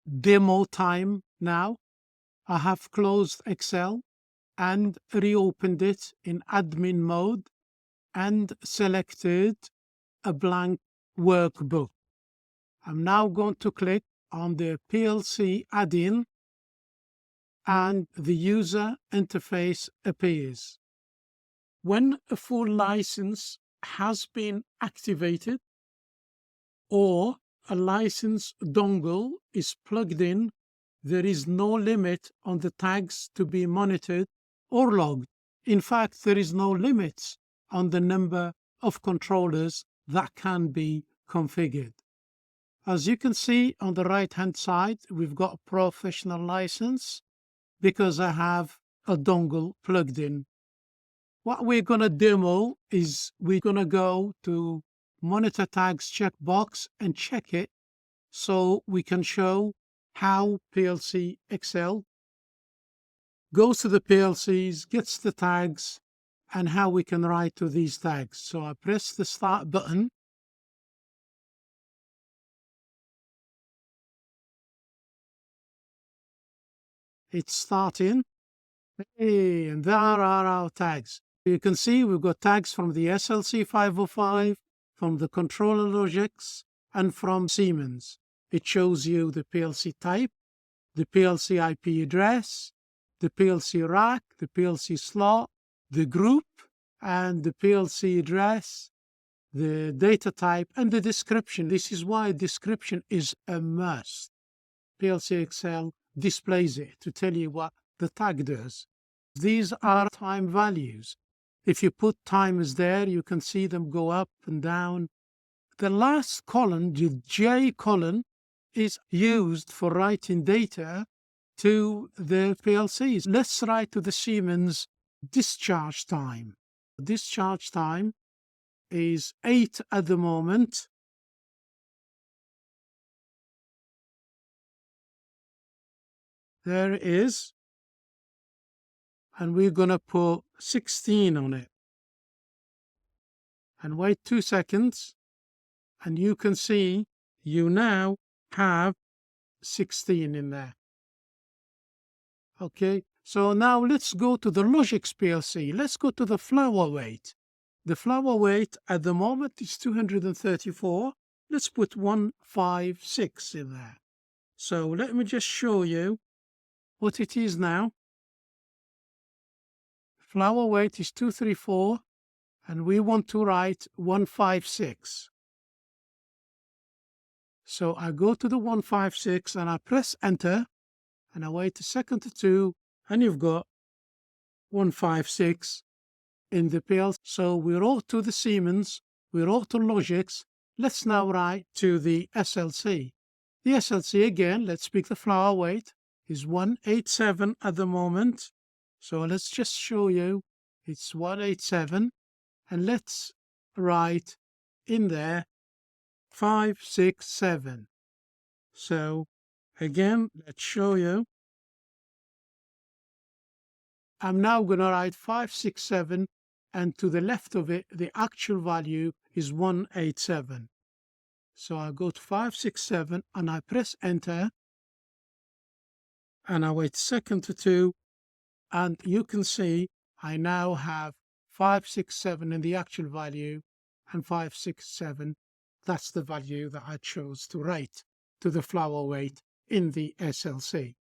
demo time now. I have closed Excel and reopened it in admin mode and selected a blank workbook. I'm now going to click on the PLC add-in and the user interface appears. When a full license has been activated or a license dongle is plugged in, there is no limit on the tags to be monitored or logged. In fact, there is no limit on the number of controllers that can be configured. As you can see on the right hand side, we've got a professional license because I have a dongle plugged in. What we're going to demo is we're going to go to monitor tags checkbox and check it so we can show how PLC Excel goes to the PLCs, gets the tags, and how we can write to these tags. So I press the start button. It's starting. Hey, and there are our tags. You can see we've got tags from the SLC 505, from the controller logics, and from Siemens. It shows you the PLC type, the PLC IP address, the PLC rack, the PLC slot, the group, and the PLC address, the data type, and the description. This is why description is a must. PLC Excel displays it to tell you what the tag does. These are time values. If you put timers there, you can see them go up and down. The last column, the J column, is used for writing data to the PLCs. Let's write to the Siemens discharge time. Discharge time is 8 at the moment. There it is. And we're going to put 16 on it. And wait 2 seconds. And you can see you now have 16 in there. Okay, so now let's go to the Logix PLC. Let's go to the flour weight. The flour weight at the moment is 234. Let's put 156 in there. So let me just show you what it is now. Flour weight is 234 and we want to write 156. So I go to the 156 and I press enter and I wait a second or two and you've got 156 in the PLC. So we wrote to the Siemens, we wrote to Logix. Let's now write to the SLC. The SLC again, let's pick the flour weight, is 187 at the moment. So let's just show you it's 187 and let's write in there 567. So again, let's show you. I'm now going to write 567 and to the left of it, the actual value is 187. So I go to 567 and I press enter and I wait a second or two and you can see I now have 567 in the actual value and 567, that's the value that I chose to write to the flour weight in the SLC.